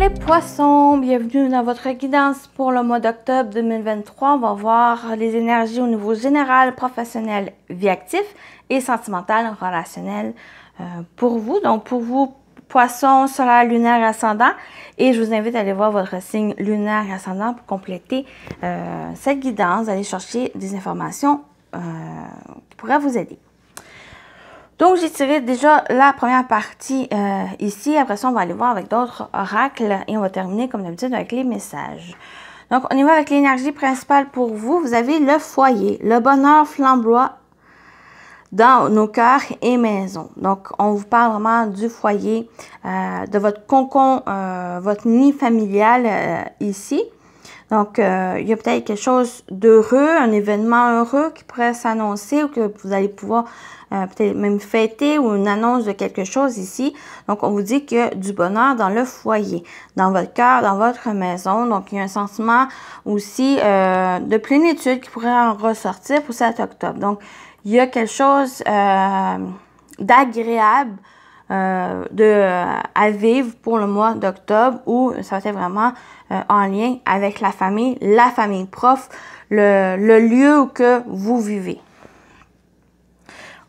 les poissons, bienvenue dans votre guidance pour le mois d'octobre 2023. On va voir les énergies au niveau général, professionnel, vie active et sentimental, relationnel pour vous. Donc pour vous, poissons, solaire, lunaire, ascendant. Et je vous invite à aller voir votre signe lunaire et ascendant pour compléter cette guidance, aller chercher des informations qui pourraient vous aider. Donc, j'ai tiré déjà la première partie ici. Après ça, on va aller voir avec d'autres oracles et on va terminer comme d'habitude avec les messages. Donc, on y va avec l'énergie principale pour vous. Vous avez le foyer. Le bonheur flamboie dans nos cœurs et maisons. Donc, on vous parle vraiment du foyer, de votre cocon, votre nid familial ici. Donc, il y a peut-être quelque chose d'heureux, un événement heureux qui pourrait s'annoncer ou que vous allez pouvoir peut-être même fêter ou une annonce de quelque chose ici. Donc, on vous dit qu'il y a du bonheur dans le foyer, dans votre cœur, dans votre maison. Donc, il y a un sentiment aussi de plénitude qui pourrait en ressortir pour cet octobre. Donc, il y a quelque chose d'agréable à vivre pour le mois d'octobre où ça va être vraiment en lien avec la famille proche, le lieu où que vous vivez.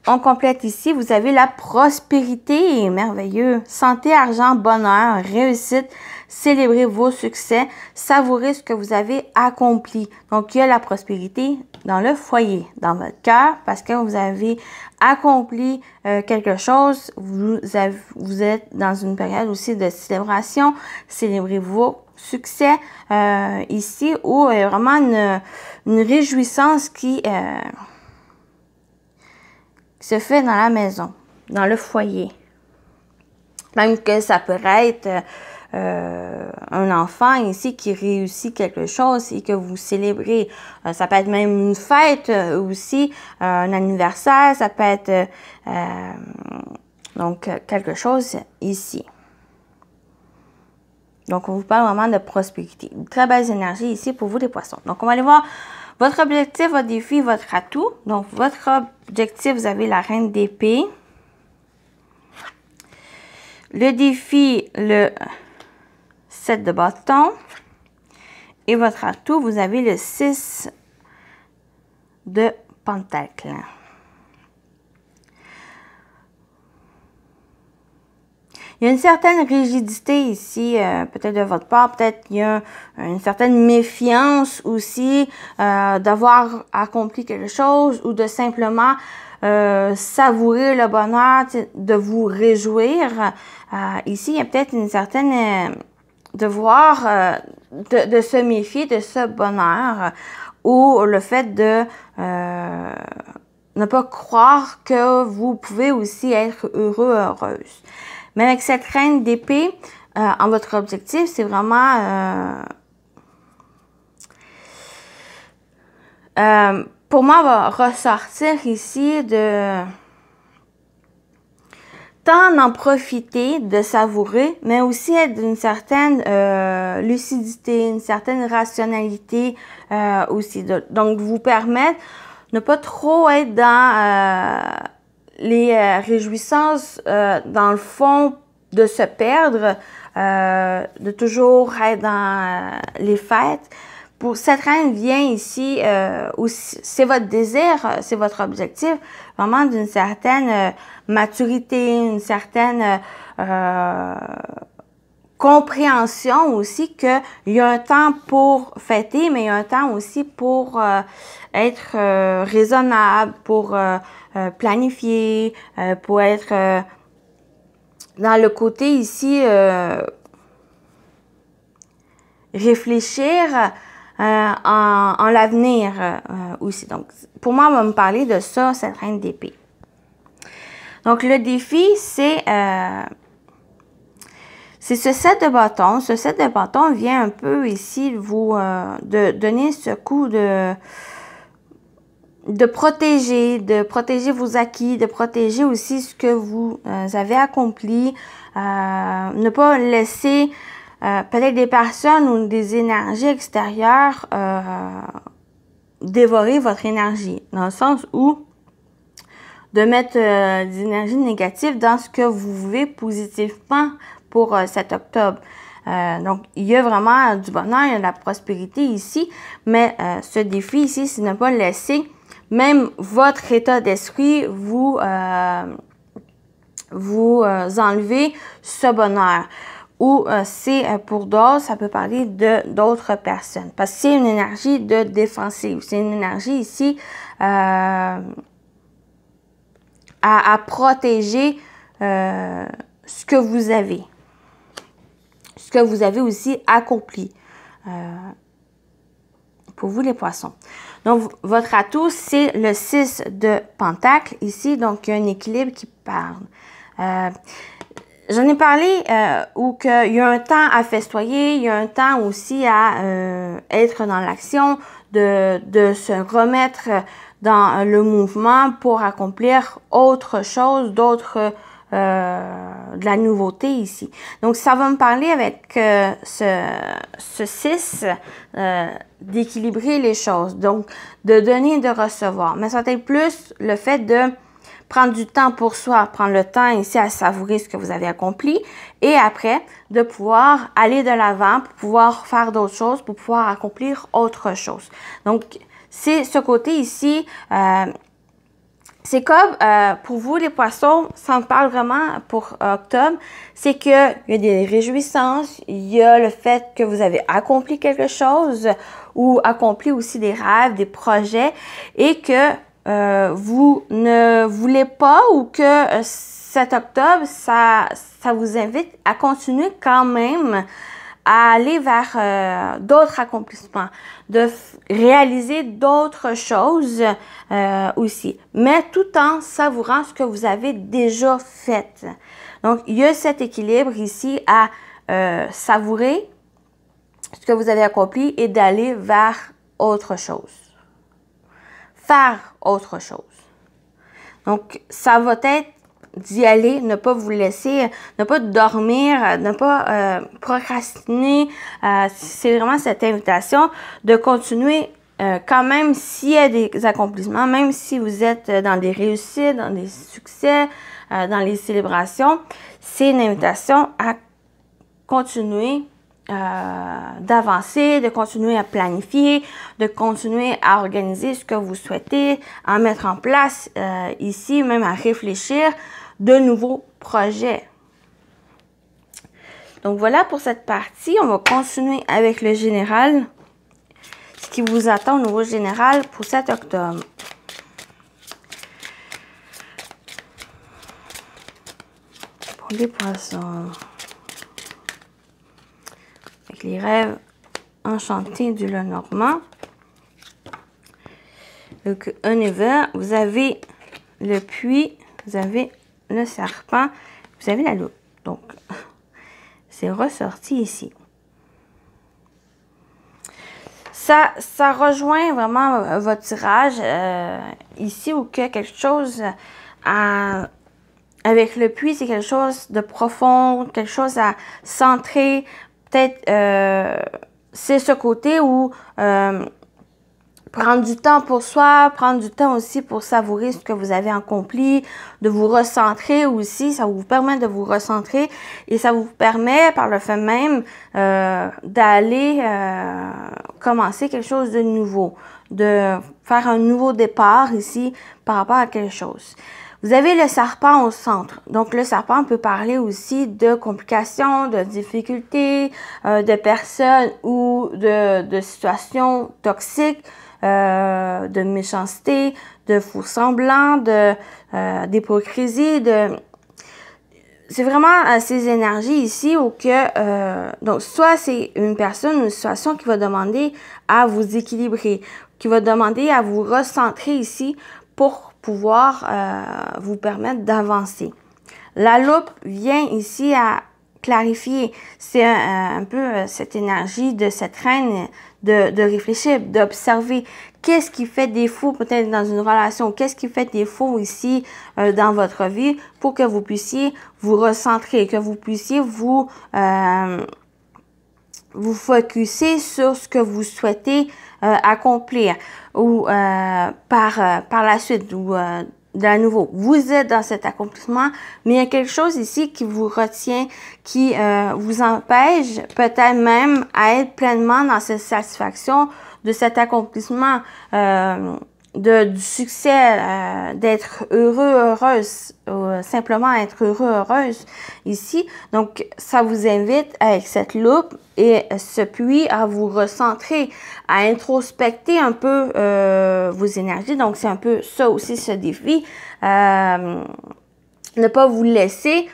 On complète ici, vous avez la prospérité, merveilleux, santé, argent, bonheur, réussite, célébrez vos succès, savourez ce que vous avez accompli. Donc, il y a la prospérité dans le foyer, dans votre cœur, parce que vous avez accompli quelque chose, vous êtes dans une période aussi de célébration, célébrez vos succès ici, où il y a vraiment une réjouissance qui se fait dans la maison, dans le foyer. Même que ça peut être un enfant ici qui réussit quelque chose et que vous célébrez. Ça peut être même une fête aussi, un anniversaire, ça peut être donc quelque chose ici. Donc, on vous parle vraiment de prospérité. Une très belle énergie ici pour vous les poissons. Donc, on va aller voir votre objectif, votre défi, votre atout. Donc, votre objectif, vous avez la reine d'épée. Le défi, le 7 de bâton. Et votre atout, vous avez le 6 de pentacle. Il y a une certaine rigidité ici, peut-être de votre part, peut-être il y a une certaine méfiance aussi d'avoir accompli quelque chose ou de simplement savourer le bonheur, de vous réjouir. Ici, il y a peut-être une certaine devoir de se méfier de ce bonheur ou le fait de ne pas croire que vous pouvez aussi être heureux, heureuse. Mais avec cette reine d'épée, en votre objectif, c'est vraiment, pour moi, va ressortir ici de tant d'en profiter, de savourer, mais aussi être d'une certaine lucidité, une certaine rationalité aussi. Donc, vous permettre de ne pas trop être dans les réjouissances, dans le fond, de se perdre, de toujours être dans les fêtes. Pour cette reine vient ici, c'est votre désir, c'est votre objectif, vraiment d'une certaine maturité, une certaine compréhension aussi qu'il y a un temps pour fêter, mais il y a un temps aussi pour être raisonnable, pour planifier, pour être dans le côté ici réfléchir en l'avenir aussi. Donc, pour moi, on va me parler de ça, cette reine d'épée. Donc, le défi, c'est ce 7 de bâton. Ce 7 de bâton vient un peu ici vous de donner ce coup de protéger vos acquis, de protéger aussi ce que vous avez accompli, ne pas laisser peut-être des personnes ou des énergies extérieures dévorer votre énergie, dans le sens où de mettre des énergies négatives dans ce que vous vivez positivement pour cet octobre. Donc, il y a vraiment du bonheur, il y a de la prospérité ici, mais ce défi ici, c'est de ne pas laisser même votre état d'esprit vous enlever ce bonheur. Ou c'est pour d'autres, ça peut parler de d'autres personnes. Parce que c'est une énergie de défensive. C'est une énergie ici à protéger ce que vous avez. Ce que vous avez aussi accompli. Pour vous les poissons. Donc, votre atout, c'est le 6 de Pentacle ici. Donc, il y a un équilibre qui parle. J'en ai parlé où il y a un temps à festoyer, il y a un temps aussi à être dans l'action, de se remettre dans le mouvement pour accomplir autre chose, de la nouveauté ici. Donc, ça va me parler avec ce 6 d'équilibrer les choses, donc de donner et de recevoir. Mais ça va être plus le fait de prendre du temps pour soi, prendre le temps ici à savourer ce que vous avez accompli et après de pouvoir aller de l'avant pour pouvoir faire d'autres choses, pour pouvoir accomplir autre chose. Donc, c'est ce côté ici, c'est comme pour vous les poissons, ça me parle vraiment pour octobre, c'est qu'il y a des réjouissances, il y a le fait que vous avez accompli quelque chose ou accompli aussi des rêves, des projets et que vous ne voulez pas ou que cet octobre, ça vous invite à continuer quand même à aller vers d'autres accomplissements, de réaliser d'autres choses aussi, mais tout en savourant ce que vous avez déjà fait. Donc, il y a cet équilibre ici à savourer ce que vous avez accompli et d'aller vers autre chose. Faire autre chose. Donc, ça va être d'y aller, ne pas vous laisser, ne pas dormir, ne pas procrastiner. C'est vraiment cette invitation de continuer quand même s'il y a des accomplissements, même si vous êtes dans des réussites, dans des succès, dans les célébrations. C'est une invitation à continuer d'avancer, de continuer à planifier, de continuer à organiser ce que vous souhaitez, à mettre en place ici, même à réfléchir de nouveaux projets. Donc voilà pour cette partie. On va continuer avec le général. Ce qui vous attend au niveau général pour cet octobre. Pour les poissons. Avec les rêves enchantés du Lenormand. Donc, un hiver, vous avez le puits, vous avez le serpent, vous avez la loupe. Donc, c'est ressorti ici. Ça rejoint vraiment votre tirage ici où que quelque chose avec le puits, c'est quelque chose de profond, quelque chose à centrer. Peut-être c'est ce côté où prendre du temps pour soi, prendre du temps aussi pour savourer ce que vous avez accompli, de vous recentrer aussi, ça vous permet de vous recentrer et ça vous permet par le fait même d'aller commencer quelque chose de nouveau, de faire un nouveau départ ici par rapport à quelque chose. Vous avez le serpent au centre. Donc, le serpent peut parler aussi de complications, de difficultés, de personnes ou de situations toxiques, de méchanceté, de faux semblants, d'hypocrisie, c'est vraiment ces énergies ici où que, donc, soit c'est une personne ou une situation qui va demander à vous équilibrer, qui va demander à vous recentrer ici pour pouvoir vous permettre d'avancer. La loupe vient ici à clarifier. C'est un peu cette énergie de cette reine de réfléchir, d'observer qu'est-ce qui fait défaut peut-être dans une relation, qu'est-ce qui fait défaut ici dans votre vie pour que vous puissiez vous recentrer, que vous puissiez vous focusser sur ce que vous souhaitez accomplir ou par la suite ou de nouveau, vous êtes dans cet accomplissement, mais il y a quelque chose ici qui vous retient, qui vous empêche peut-être même à être pleinement dans cette satisfaction de cet accomplissement, du succès, d'être heureux, heureuse, simplement être heureux, heureuse ici. Donc, ça vous invite avec cette loupe et ce puits à vous recentrer, à introspecter un peu vos énergies. Donc, c'est un peu ça aussi, ce défi. Ne pas vous laisser,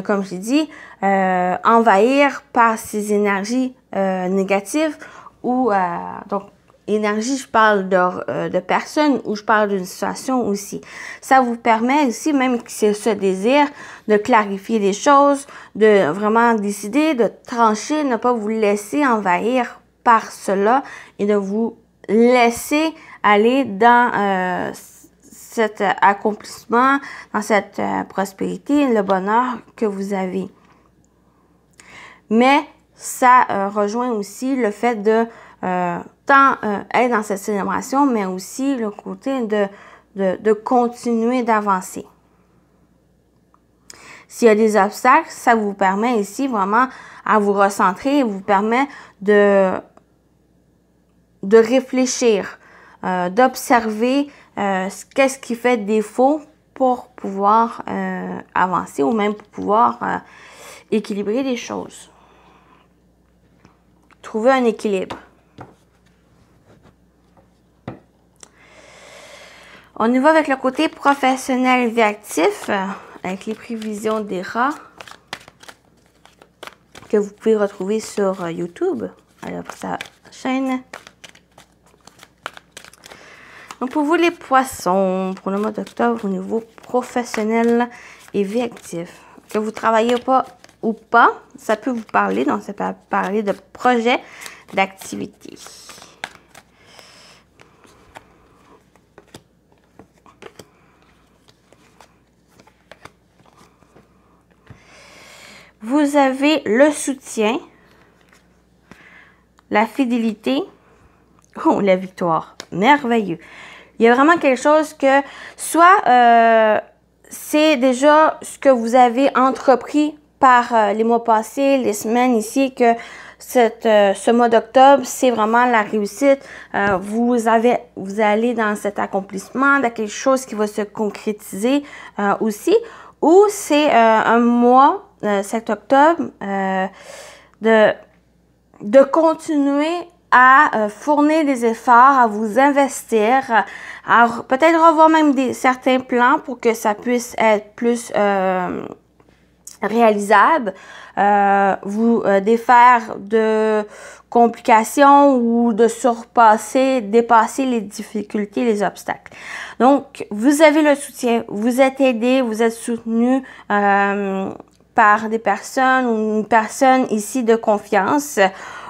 comme je l'ai dit, envahir par ces énergies négatives ou donc énergie, je parle de personnes ou je parle d'une situation aussi. Ça vous permet aussi, même que c'est ce désir, de clarifier les choses, de vraiment décider, de trancher, ne pas vous laisser envahir par cela et de vous laisser aller dans cet accomplissement, dans cette prospérité, le bonheur que vous avez. Mais ça rejoint aussi le fait de tant être dans cette célébration, mais aussi le côté de continuer d'avancer. S'il y a des obstacles, ça vous permet ici vraiment à vous recentrer et vous permet de réfléchir, d'observer qu'est-ce qui fait défaut pour pouvoir avancer ou même pour pouvoir équilibrer les choses. Trouver un équilibre. On y va avec le côté professionnel et vie actif, avec les prévisions des rats que vous pouvez retrouver sur YouTube, alors pour sa chaîne. Donc pour vous les poissons, pour le mois d'octobre au niveau professionnel et vie active, que vous travaillez pas ou pas, ça peut vous parler, donc ça peut parler de projets, d'activités. Vous avez le soutien, la fidélité, oh, la victoire, merveilleux. Il y a vraiment quelque chose que, soit c'est déjà ce que vous avez entrepris par les mois passés, les semaines ici, que ce mois d'octobre, c'est vraiment la réussite. Vous allez dans cet accomplissement, dans quelque chose qui va se concrétiser aussi. Ou c'est un mois, cet octobre, de continuer à fournir des efforts, à vous investir, à peut-être revoir même certains plans pour que ça puisse être plus réalisable, vous défaire de complications ou de dépasser les difficultés, les obstacles. Donc, vous avez le soutien, vous êtes aidé, vous êtes soutenu par des personnes ou une personne ici de confiance.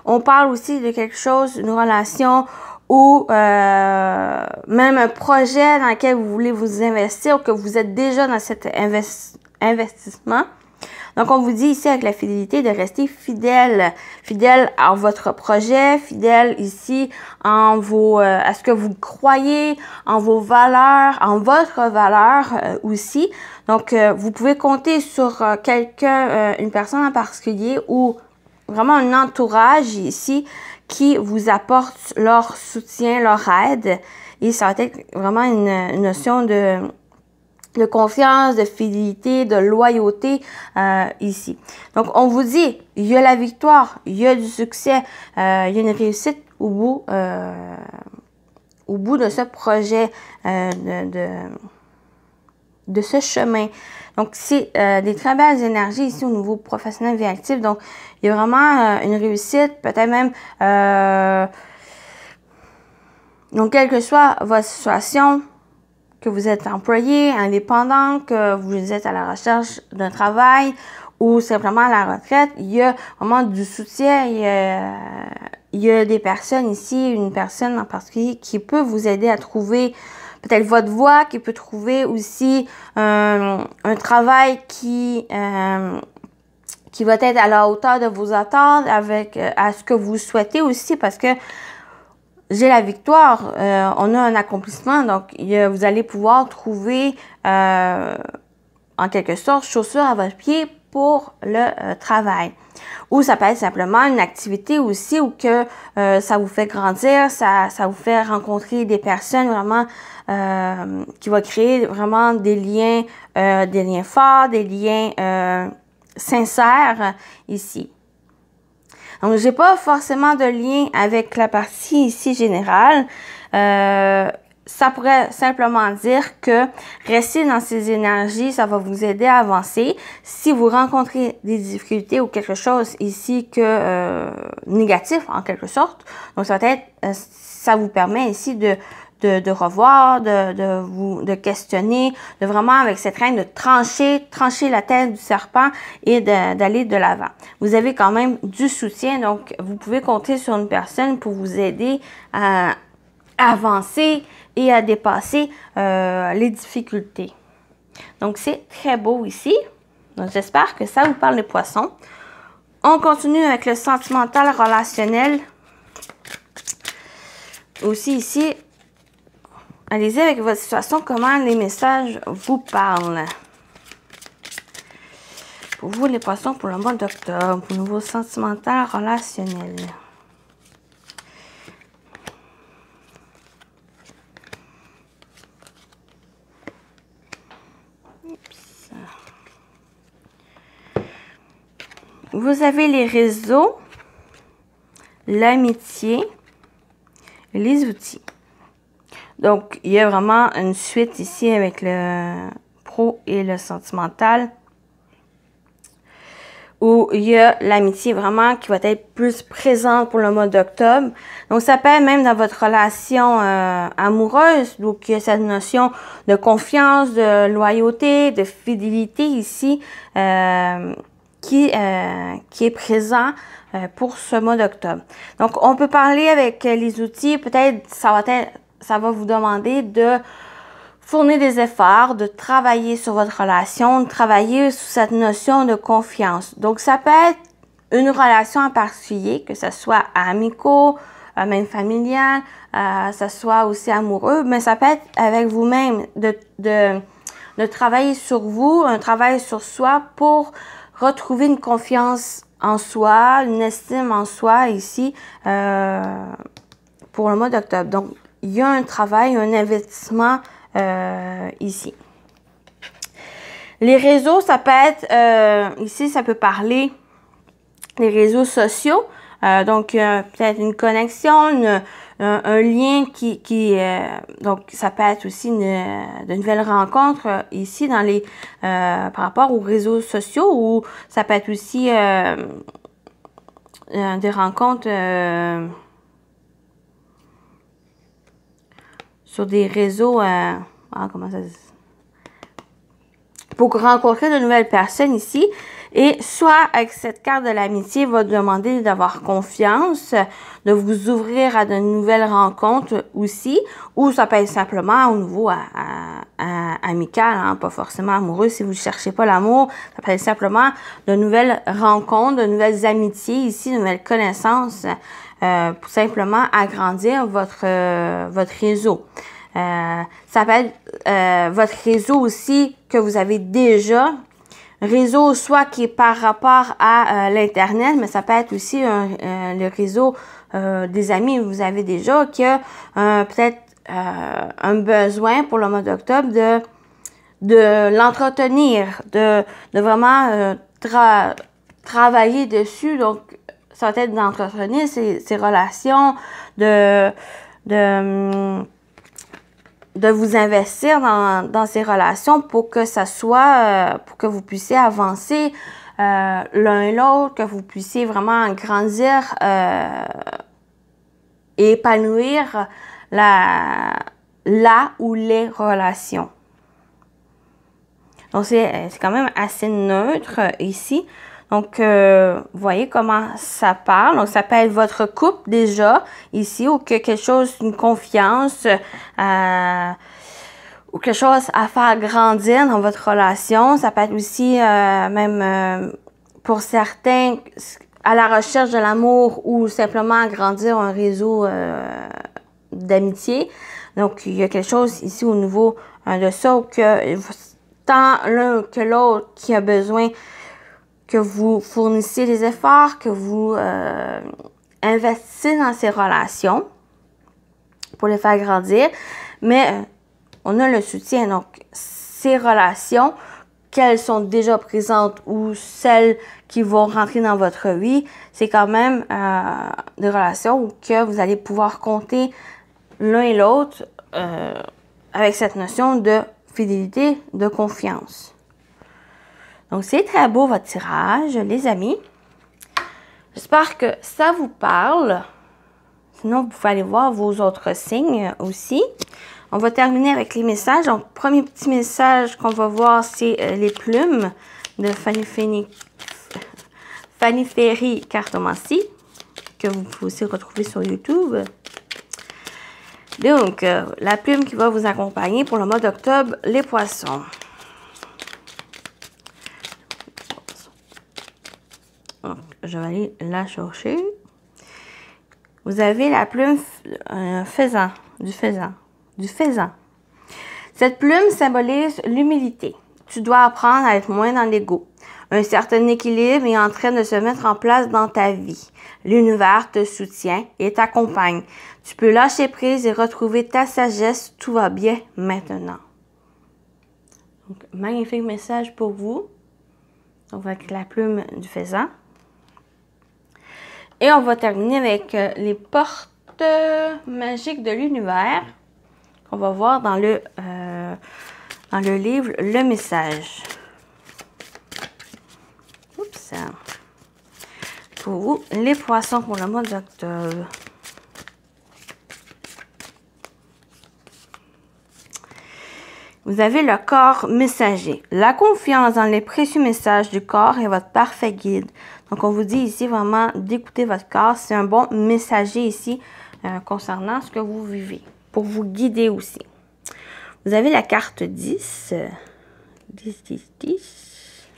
On parle aussi de quelque chose, une relation ou même un projet dans lequel vous voulez vous investir ou que vous êtes déjà dans cet investissement. Donc, on vous dit ici avec la fidélité de rester fidèle à votre projet, fidèle ici à ce que vous croyez, en vos valeurs, en votre valeur aussi. Donc, vous pouvez compter sur quelqu'un, une personne en particulier ou vraiment un entourage ici qui vous apporte leur soutien, leur aide. Et ça va être vraiment une notion de confiance, de fidélité, de loyauté ici. Donc, on vous dit, il y a la victoire, il y a du succès, il y a une réussite au bout de ce projet, de ce chemin. Donc, c'est des très belles énergies ici au niveau professionnel vie active. Donc, il y a vraiment une réussite, peut-être même donc, quelle que soit votre situation, que vous êtes employé, indépendant, que vous êtes à la recherche d'un travail ou simplement à la retraite, il y a vraiment du soutien. Il y a des personnes ici, une personne en particulier qui peut vous aider à trouver peut-être votre voie, qui peut trouver aussi un travail qui va être à la hauteur de vos attentes, à ce que vous souhaitez aussi, parce que j'ai la victoire, on a un accomplissement, donc vous allez pouvoir trouver en quelque sorte chaussures à votre pied pour le travail. Ou ça peut être simplement une activité aussi où que ça vous fait grandir, ça vous fait rencontrer des personnes vraiment qui va créer vraiment des liens forts, des liens sincères ici. Donc, j'ai pas forcément de lien avec la partie ici générale. Ça pourrait simplement dire que rester dans ces énergies, ça va vous aider à avancer. Si vous rencontrez des difficultés ou quelque chose ici que négatif en quelque sorte, donc ça va être, ça vous permet ici de revoir, de questionner, de vraiment avec cette reine de trancher la tête du serpent et d'aller de l'avant. Vous avez quand même du soutien, donc vous pouvez compter sur une personne pour vous aider à avancer et à dépasser les difficultés. Donc, c'est très beau ici. Donc, j'espère que ça vous parle les poissons. On continue avec le sentimental relationnel. Aussi ici, allez-y avec votre situation, comment les messages vous parlent. Pour vous, les poissons, pour le mois d'octobre, au niveau sentimental relationnel. Vous avez les réseaux, l'amitié, les outils. Donc, il y a vraiment une suite ici avec le pro et le sentimental, où il y a l'amitié vraiment qui va être plus présente pour le mois d'octobre. Donc, ça peut être même dans votre relation amoureuse, donc il y a cette notion de confiance, de loyauté, de fidélité ici, qui est présent pour ce mois d'octobre. Donc, on peut parler avec les outils, peut-être ça va vous demander de fournir des efforts, de travailler sur votre relation, de travailler sur cette notion de confiance. Donc, ça peut être une relation en particulier, que ce soit amicaux, même familial, ça soit aussi amoureux, mais ça peut être avec vous-même de travailler sur vous, un travail sur soi pour retrouver une confiance en soi, une estime en soi ici pour le mois d'octobre. Donc, il y a un travail, un investissement ici. Les réseaux, ça peut être, ici, ça peut parler des réseaux sociaux. Donc, peut-être une connexion, un lien donc, ça peut être aussi de nouvelles rencontres ici dans les par rapport aux réseaux sociaux, ou ça peut être aussi des rencontres sur des réseaux, comment ça se dit? Pour rencontrer de nouvelles personnes ici. Et soit avec cette carte de l'amitié, va demander d'avoir confiance, de vous ouvrir à de nouvelles rencontres aussi, ou ça peut être simplement au niveau amical, hein, pas forcément amoureux. Si vous ne cherchez pas l'amour, ça peut être simplement de nouvelles rencontres, de nouvelles amitiés ici, de nouvelles connaissances, pour simplement agrandir votre réseau. Ça peut être votre réseau aussi que vous avez déjà. Réseau soit qui est par rapport à l'Internet, mais ça peut être aussi le réseau des amis que vous avez déjà, qui a peut-être un besoin pour le mois d'octobre de l'entretenir, de vraiment travailler dessus. Donc, ça va être d'entretenir ces relations, de vous investir dans ces relations pour que ça soit, pour que vous puissiez avancer l'un et l'autre, que vous puissiez vraiment grandir et épanouir la ou les relations. Donc, c'est quand même assez neutre ici. Donc, vous voyez comment ça parle. Donc, ça peut être votre couple déjà, ici, ou que quelque chose, une confiance, ou quelque chose à faire grandir dans votre relation. Ça peut être aussi, même pour certains, à la recherche de l'amour ou simplement agrandir un réseau d'amitié. Donc, il y a quelque chose ici au niveau de ça, que tant l'un que l'autre qui a besoin que vous fournissez des efforts, que vous investissez dans ces relations pour les faire grandir. Mais on a le soutien. Donc, ces relations, qu'elles sont déjà présentes ou celles qui vont rentrer dans votre vie, c'est quand même des relations où que vous allez pouvoir compter l'un et l'autre avec cette notion de fidélité, de confiance. Donc, c'est très beau votre tirage, les amis. J'espère que ça vous parle. Sinon, vous pouvez aller voir vos autres signes aussi. On va terminer avec les messages. Donc, premier petit message qu'on va voir, c'est les plumes de Fanny Ferry Cartomancie, que vous pouvez aussi retrouver sur YouTube. Donc, la plume qui va vous accompagner pour le mois d'octobre, les poissons. Donc, je vais aller la chercher. Vous avez la plume du faisan. Cette plume symbolise l'humilité. Tu dois apprendre à être moins dans l'ego. Un certain équilibre est en train de se mettre en place dans ta vie. L'univers te soutient et t'accompagne. Tu peux lâcher prise et retrouver ta sagesse. Tout va bien maintenant. Donc, magnifique message pour vous. Donc, avec la plume du faisan. Et on va terminer avec les portes magiques de l'univers qu'on va voir dans le livre Le Message. Oups. Pour vous, les poissons pour le mois d'octobre. Vous avez le corps messager. La confiance dans les précieux messages du corps est votre parfait guide. Donc, on vous dit ici vraiment d'écouter votre corps. C'est un bon messager ici concernant ce que vous vivez, pour vous guider aussi. Vous avez la carte 10. 10, 10, 10.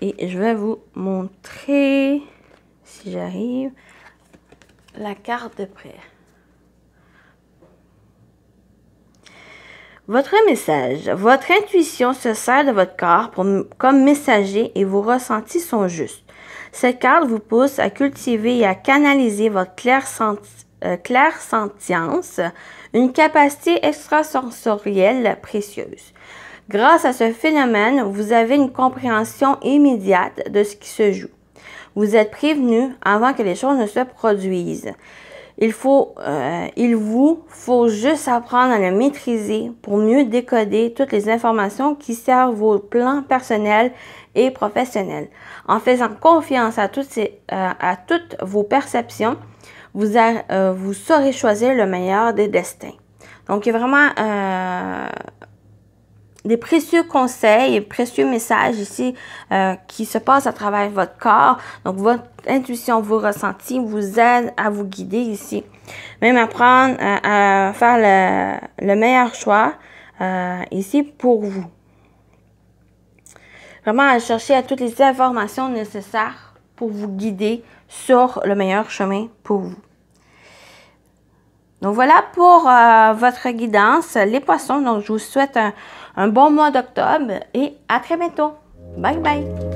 Et je vais vous montrer, si j'arrive, la carte de près. Votre message. Votre intuition se sert de votre corps comme messager et vos ressentis sont justes. Cette carte vous pousse à cultiver et à canaliser votre clairsentience, une capacité extrasensorielle précieuse. Grâce à ce phénomène, vous avez une compréhension immédiate de ce qui se joue. Vous êtes prévenu avant que les choses ne se produisent. Il vous faut juste apprendre à le maîtriser pour mieux décoder toutes les informations qui servent vos plans personnels et professionnels. En faisant confiance à toutes vos perceptions, vous saurez choisir le meilleur des destins. Donc, il y a vraiment des précieux conseils et précieux messages ici qui se passent à travers votre corps. Donc, votre intuition, vos ressentis vous aident à vous guider ici. Même apprendre à faire le meilleur choix ici pour vous. Vraiment à chercher à toutes les informations nécessaires pour vous guider sur le meilleur chemin pour vous. Donc, voilà pour votre guidance, les poissons. Donc, je vous souhaite un bon mois d'octobre et à très bientôt. Bye bye!